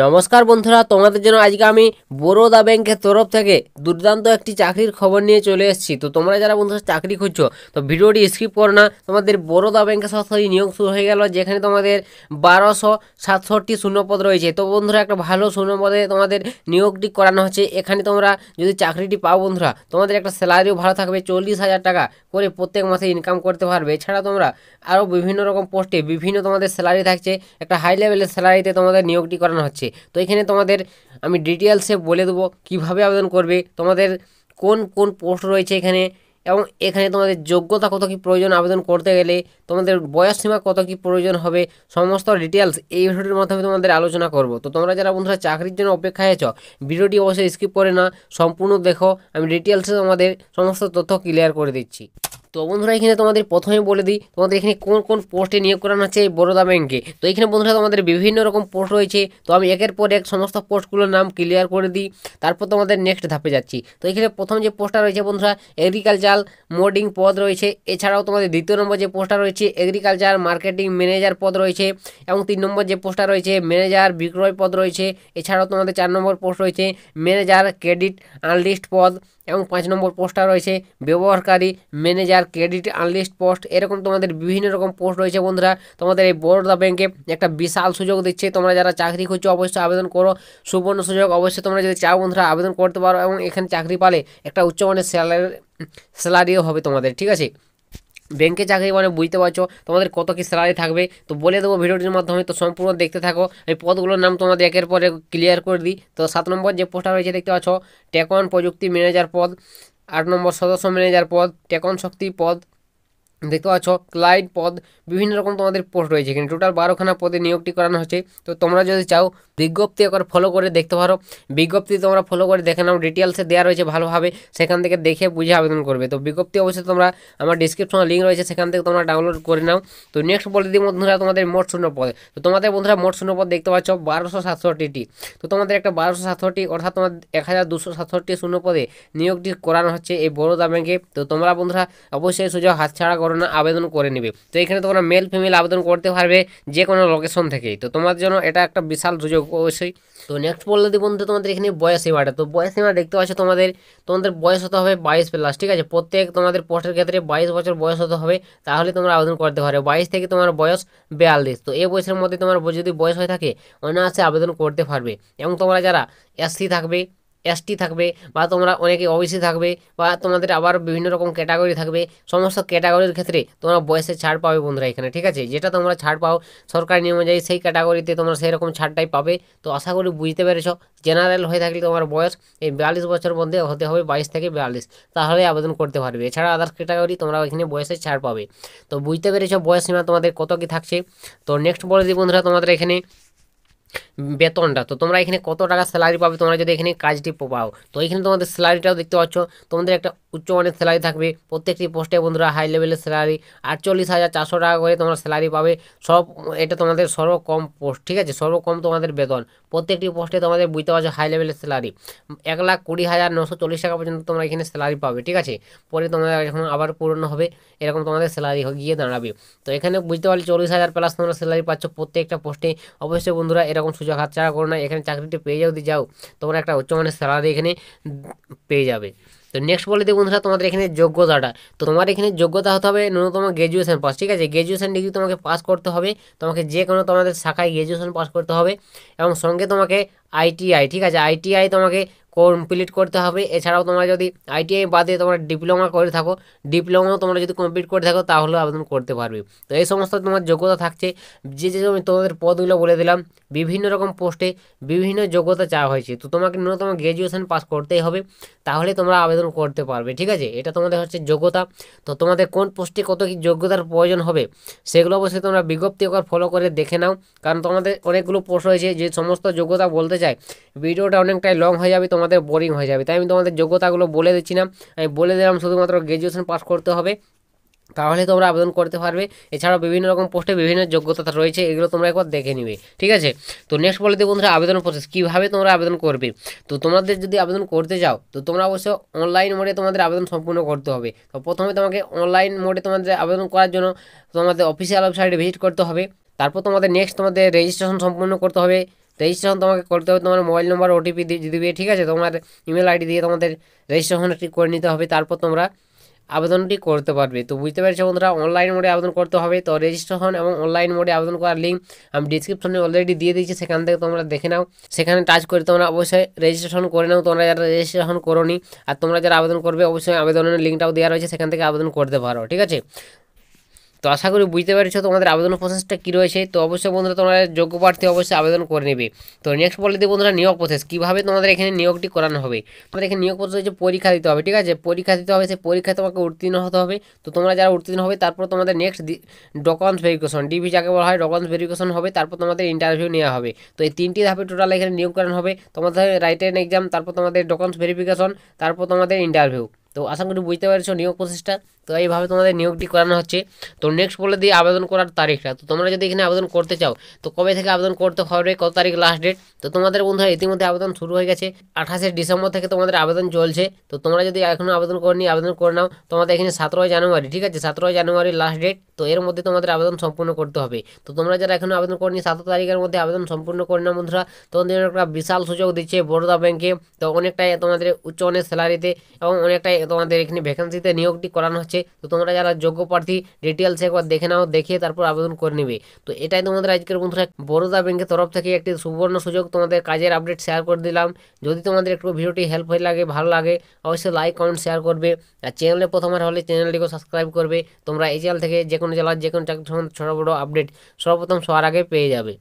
নমস্কার বন্ধুরা, তোমাদের জন্য আজকে আমি বরোদা ব্যাংকের তরফ থেকে দুর্দান্ত একটি চাকরির খবর নিয়ে চলে এসেছি। তো তোমরা যারা বন্ধুরা চাকরি খুঁজছো তো ভিডিওটি স্কিপ করো না। তোমাদের বরোদা ব্যাংকের সরাসরি নিয়োগ শুরু হয়ে গেল, যেখানে তোমাদের 1267টি শূন্যপদ রয়েছে। তো বন্ধুরা একটা ভালো শূন্যপদে তোমাদের নিয়োগটি করানো হচ্ছে। এখানে তোমরা যদি চাকরিটি পাও বন্ধুরা, তোমাদের একটা স্যালারিও ভালো থাকবে, 40,000 টাকা করে প্রত্যেক মাসে ইনকাম করতে পারবে। এছাড়া তোমরা আরও বিভিন্ন রকম পোস্টে বিভিন্ন তোমাদের স্যালারি থাকছে, একটা হাই লেভেলের স্যালারিতে তোমাদের নিয়োগটি করানো হচ্ছে। তো এখানে তোমাদের আমি ডিটেলসে বলে দেবো কিভাবে আবেদন করবে, তোমাদের কোন কোন পোস্ট রয়েছে এখানে, এবং এখানে তোমাদের যোগ্যতা কত কি প্রয়োজন আবেদন করতে গেলে, তোমাদের বয়স সীমা কত কি প্রয়োজন হবে, সমস্ত ডিটেলস এই ভিডিওটির মাধ্যমে তোমাদের আলোচনা করব। তো তোমরা যারা বন্ধুরা চাকরির জন্য অপেক্ষায় আছো, ভিডিওটি অবশ্যই স্কিপ করে না, সম্পূর্ণ দেখো। আমি ডিটেলসে তোমাদের সমস্ত তথ্য ক্লিয়ার করে দিচ্ছি। তো বন্ধুরা এখানে তোমাদের প্রথমে বলে দিই তোমাদের এখানে কোন কোন পোস্টে নিয়োগ করানো হচ্ছে এই বরোদা ব্যাংকে। তো এখানে বন্ধুরা তোমাদের বিভিন্ন রকম পোস্ট রয়েছে। তো আমি একের পর এক সমস্ত পোস্টগুলোর নাম ক্লিয়ার করে দিই, তারপর তোমাদের নেক্সট ধাপে যাচ্ছি। তো এখানে প্রথম যে পোস্টটা রয়েছে বন্ধুরা, এগ্রিকালচার মোডিং পদ রয়েছে। এছাড়াও তোমাদের দ্বিতীয় নম্বর যে পোস্টটা রয়েছে এগ্রিকালচার মার্কেটিং ম্যানেজার পদ রয়েছে, এবং 3 নম্বর যে পোস্টটা রয়েছে ম্যানেজার বিক্রয় পদ রয়েছে। এছাড়াও তোমাদের 4 নম্বর পোস্ট রয়েছে ম্যানেজার ক্রেডিট আনলিস্ট পদ, এবং 5 নম্বর পোস্টটা রয়েছে ব্যবহারকারী ম্যানেজার ক্রেডিট আনলিস্ট পোস্ট। এরকম তোমাদের বিভিন্ন রকম পোস্ট রয়েছে বন্ধুরা। তোমাদের এই বরোদা ব্যাংকে একটা বিশাল সুযোগ দিচ্ছে, তোমরা যারা চাকরি খুঁজছো অবশ্যই আবেদন করো, সুবর্ণ সুযোগ। অবশ্যই তোমরা যদি চাও বন্ধুরা আবেদন করতে পারো, এবং এখানে চাকরি পালে একটা উচ্চমানের স্যালারিও হবে তোমাদের, ঠিক আছে। ব্যাংকে চাকরি মানে বুঝতে পারছো তোমাদের কত কি স্যালারি থাকবে, তো বলে দেবো ভিডিওটির মাধ্যমে। তো সম্পূর্ণ দেখতে থাকো। এই পদগুলোর নাম তোমাদের একের পর এক ক্লিয়ার করে দিই। তো 7 নম্বর যে পোস্টটা রয়েছে দেখতে পাচ্ছ টেকন প্রযুক্তি ম্যানেজার পদ, 8 নম্বর সদস্য ম্যানেজার পদ, টেকন শক্তি পদ দেখতে পাচ্ছ, ক্লায়েন্ট পদ, বিভিন্ন রকম তোমাদের পোস্ট রয়েছে। এখানে টোটাল 12খানা পদে নিয়োগটি করানো হচ্ছে। তো তোমরা যদি চাও বিজ্ঞপ্তি একবার ফলো করে দেখতে পারো, বিজ্ঞপ্তি তোমরা ফলো করে দেখে নাও, ডিটেলসে দেওয়া রয়েছে ভালোভাবে, সেখান থেকে দেখে বুঝে আবেদন করবে। তো বিজ্ঞপ্তি অবশ্যই তোমরা আমার ডিসক্রিপশনে লিঙ্ক রয়েছে, সেখান থেকে তোমরা ডাউনলোড করে নাও। তো নেক্সট বলে দিই বন্ধুরা তোমাদের মোট শূন্য পদ। তো তোমাদের বন্ধুরা মোট শূন্য পদ দেখতে পাচ্ছ 1267টি। তো তোমাদের একটা 1267 অর্থাৎ তোমার 1267 শূন্য পদে নিয়োগটি করানো হচ্ছে এই বরোদা ব্যাংকে। তো তোমরা বন্ধুরা অবশ্যই সুযোগ হাতছাড়া করো না, আবেদন করে নেবে। তো এখানে তোমরা মেল ফিমেল আবেদন করতে পারবে যে কোনো লোকেশন থেকেই। তো তোমার জন্য এটা একটা বিশাল সুযোগ অবশ্যই। তো নেক্সট বললে দিই বন্ধু তোমাদের এখানে বয়স সীমাটা। তো বয়স সীমা দেখতে পাচ্ছ তোমাদের বয়স হতে হবে 22+, ঠিক আছে। প্রত্যেক তোমাদের পোস্টের ক্ষেত্রে 22 বছর বয়স হতে হবে, তাহলে তোমরা আবেদন করতে পারবে। 22 থেকে তোমার বয়স 42, তো এই বয়সের মধ্যে তোমার যদি বয়স হয়ে থাকে অনায়াসে আবেদন করতে পারবে। এবং তোমরা যারা এসসি থাকবে, এসটি থাকবে, বা তোমরা অনেকে ওবিসি থাকবে, বা তোমাদের আবার বিভিন্ন রকম ক্যাটাগরি থাকবে, সমস্ত ক্যাটাগরির ক্ষেত্রে তোমরা বয়সে ছাড় পাবে বন্ধুরা এখানে, ঠিক আছে। যেটা তোমরা ছাড় পাও সরকারি নিয়ম অনুযায়ী সেই ক্যাটাগরিতে তোমরা সেই রকম ছাড়টাই পাবে। তো আশা করি বুঝতে পেরেছো। জেনারেল হয়ে থাকলে তোমার বয়স এই 42 বছরের মধ্যে হতে হবে, 22 থেকে 42, তাহলে আবেদন করতে পারবে। এছাড়া আদার্স ক্যাটাগরি তোমরা এখানে বয়সে ছাড় পাবে। তো বুঝতে পেরেছো বয়স সীমা তোমাদের কত কি থাকছে। তো নেক্সট বলে দিই বন্ধুরা তোমাদের এখানে বেতনটা। তো তোমরা এখানে কত টাকা স্যালারি পাবে তোমরা যদি এখানে কাজটি পাও। তো এখানে তোমাদের স্যালারিটাও দেখতে পাচ্ছ, তোমাদের একটা উচ্চমানের স্যালারি থাকবে প্রত্যেকটি পোস্টে বন্ধুরা, হাই লেভেলের স্যালারি 48,400 টাকা করে তোমরা স্যালারি পাবে। সব এটা তোমাদের সর্বকম পোস্ট, ঠিক আছে, সর্বকম তোমাদের বেতন প্রত্যেকটি পোস্টে তোমাদের বুঝতে পারছো হাই লেভেলের স্যালারি 1,20,940 টাকা পর্যন্ত তোমরা এখানে স্যালারি পাবে, ঠিক আছে। পরে তোমরা যখন আবার পূরণ হবে এরকম তোমাদের স্যালারি গিয়ে দাঁড়াবে। তো এখানে বুঝতে পারলে 40,000+ তোমরা স্যালারি পাচ্ছ প্রত্যেকটা পোস্টে। অবশ্যই বন্ধুরা এরকম সুযোগ হাতছাড়া করো না, এখানে চাকরিটি পেয়ে যদি যাও তোমরা একটা উচ্চমানের স্যালারি এখানে পেয়ে যাবে। তো নেক্সট বলে দিই বন্ধুরা তোমাদের এখানে যোগ্যতাটা। তো তোমার এখানে যোগ্যতা হতে হবে ন্যূনতম গ্র্যাজুয়েশন পাস, ঠিক আছে। গ্র্যাজুয়েশন ডিগ্রি তোমাকে পাস করতে হবে, তোমাকে যে কোনো তোমাদের শাখায় গ্র্যাজুয়েশন পাস করতে হবে, এবং সঙ্গে তোমাকে আইটিআই, ঠিক আছে, আইটিআই তোমাকে কমপ্লিট করতে হবে। এছাড়াও তোমরা যদি আইটিআই বাদে তোমরা ডিপ্লোমা করে থাকো, ডিপ্লোমাও তোমরা যদি কমপ্লিট করে থাকো তাহলেও আবেদন করতে পারবে। তো এই সমস্ত তোমার যোগ্যতা থাকছে। যে যে আমি তোমাদের পদগুলো বলে দিলাম, বিভিন্ন রকম পোস্টে বিভিন্ন যোগ্যতা চাওয়া হয়েছে। তো তোমাকে ন্যূনতম গ্র্যাজুয়েশন পাস করতেই হবে, তাহলে তোমরা আবেদন করতে পারবে, ঠিক আছে। এটা তোমাদের হচ্ছে যোগ্যতা। তো তোমাদের কোন পোস্টে কত কি যোগ্যতার প্রয়োজন হবে সেগুলো অবশ্যই তোমরা বিজ্ঞপ্তি একবার ফলো করে দেখে নাও, কারণ তোমাদের অনেকগুলো পোস্ট রয়েছে যে সমস্ত যোগ্যতা বলতে চাই ভিডিওটা অনেকটাই লং হয়ে যাবে, তোমাদের বোরিং হয়ে যাবে। তাই আমি তোমাদের যোগ্যতাগুলো বলে দিচ্ছি না, আমি বলে দিলাম শুধুমাত্র গ্র্যাজুয়েশন পাস করতে হবে, তাহলে তোমরা আবেদন করতে পারবে। এছাড়াও বিভিন্ন রকম পোস্টে বিভিন্ন যোগ্যতা রয়েছে, এগুলো তোমরা একবার দেখে নিবে, ঠিক আছে। তো নেক্সট বলে দিই বন্ধুরা আবেদন প্রসেস কীভাবে তোমরা আবেদন করবে। তো তোমাদের যদি আবেদন করতে যাও তো তোমরা অবশ্যই অনলাইন মোডে তোমাদের আবেদন সম্পূর্ণ করতে হবে। তো প্রথমে তোমাকে অনলাইন মোডে তোমাদের আবেদন করার জন্য তোমাদের অফিসিয়াল ওয়েবসাইটে ভিজিট করতে হবে। তারপর তোমাদের নেক্সট তোমাদের রেজিস্ট্রেশন সম্পূর্ণ করতে হবে তো রেজিস্ট্রেশন তোমাকে করতে হবে, তোমার মোবাইল নম্বর ওটিপি দিবে, ঠিক আছে, তোমার ইমেল আইডি দিয়ে তোমাদের রেজিস্ট্রেশনটি করে নিতে হবে, তারপর তোমরা আবেদনটি করতে পারবে। তো বুঝতে পেরেছো বন্ধুরা, অনলাইন মোডে আবেদন করতে হবে। তো রেজিস্ট্রেশন এবং অনলাইন মোডে আবেদন করার লিঙ্ক আমি ডিসক্রিপশনে অলরেডি দিয়ে দিয়েছি, সেখান থেকে তোমরা দেখে নাও। সেখানে টাচ করে তোমরা অবশ্যই রেজিস্ট্রেশন করে নাও, তোমরা যারা রেজিস্ট্রেশন করোনি। আর তোমরা যারা আবেদন করবে অবশ্যই আবেদনের লিঙ্কটাও দেওয়া রয়েছে, সেখান থেকে আবেদন করতে পারো, ঠিক আছে। তো আশা করি বুঝতে পেরেছো তোমাদের আবেদন প্রসেসটা কী রয়েছে। তো অবশ্যই বন্ধুরা তোমরা যোগ্য প্রার্থী অবশ্যই আবেদন করে নেবে। তো নেক্সট বলে দিই বন্ধুরা নিয়োগ প্রসেস, কীভাবে তোমাদের এখানে নিয়োগটি করানো হবে। তোমাদের এখানে নিয়োগ প্রসেস হচ্ছে পরীক্ষা দিতে হবে, ঠিক আছে, পরীক্ষা দিতে হবে, সেই পরীক্ষায় তোমাকে উত্তীর্ণ হতে হবে। তো তোমরা যারা উত্তীর্ণ হবে তারপর তোমাদের নেক্সট ডকুমেন্টস ভেরিফিকেশন, ডিভি যাকে বলা হয়, ডকুমেন্টস ভেরিফিকেশন হবে, তারপর তোমাদের ইন্টারভিউ নেওয়া হবে। তো এই 3টি ধাপে টোটাল এখানে নিয়োগ করানো হবে। তোমাদের রাইটেন এক্সাম, তারপর তোমাদের ডকুমেন্টস ভেরিফিকেশন, তারপর তোমাদের ইন্টারভিউ। তো আশা করি বুঝতে পেরেছো নিয়োগ প্রসেসটা। তো এইভাবে তোমাদের নিয়োগটি করানো হচ্ছে। তো নেক্সট বলে দিই আবেদন করার তারিখটা। তো তোমরা যদি এখানে আবেদন করতে চাও তো কবে থেকে আবেদন করতে হবে, কত তারিখ লাস্ট ডেট। তো তোমাদের বন্ধুরা ইতিমধ্যে আবেদন শুরু হয়ে গেছে, 28শে ডিসেম্বর থেকে তোমাদের আবেদন চলছে। তো তোমরা যদি এখনও আবেদন করনি আবেদন করে নাও। তোমাদের এখানে 17 জানুয়ারি, ঠিক আছে, 17 জানুয়ারি লাস্ট ডেট। তো এর মধ্যে তোমাদের আবেদন সম্পূর্ণ করতে হবে। তো তোমরা যারা এখনও আবেদন করনি 7 তারিখের মধ্যে আবেদন সম্পূর্ণ করে নাও বন্ধুরা। তোমাদের একটা বিশাল সুযোগ দিচ্ছে বরোদা ব্যাংকে। তো অনেকটাই তোমাদের উচ্চ অনেক স্যালারিতে এবং অনেকটাই তোমাদের এখানে ভ্যাকেন্সিতে নিয়োগটি করানো হচ্ছে। তো তোমরা যারা যোগ্য প্রার্থী ডিটেলস একবার দেখে নাও, দেখে তারপর আবেদন করে নেবে। তো এটাই তোমাদের আজকের বন্ধুরা বরোদা ব্যাংকের তরফ থেকে একটি সুবর্ণ সুযোগ, তোমাদের কাজের আপডেট শেয়ার করে দিলাম। যদি তোমাদের একটু ভিডিওটি হেল্প হয়ে লাগে, ভালো লাগে, অবশ্যই লাইক কমেন্ট শেয়ার করবে। আর চ্যানেলে প্রথমবার হলে চ্যানেলটিকে সাবস্ক্রাইব করবে। তোমরা এই চ্যানেল থেকে যে কোনো জেলার যে কোনো ছোটো বড়ো আপডেট সর্বপ্রথম সবার আগে পেয়ে যাবে।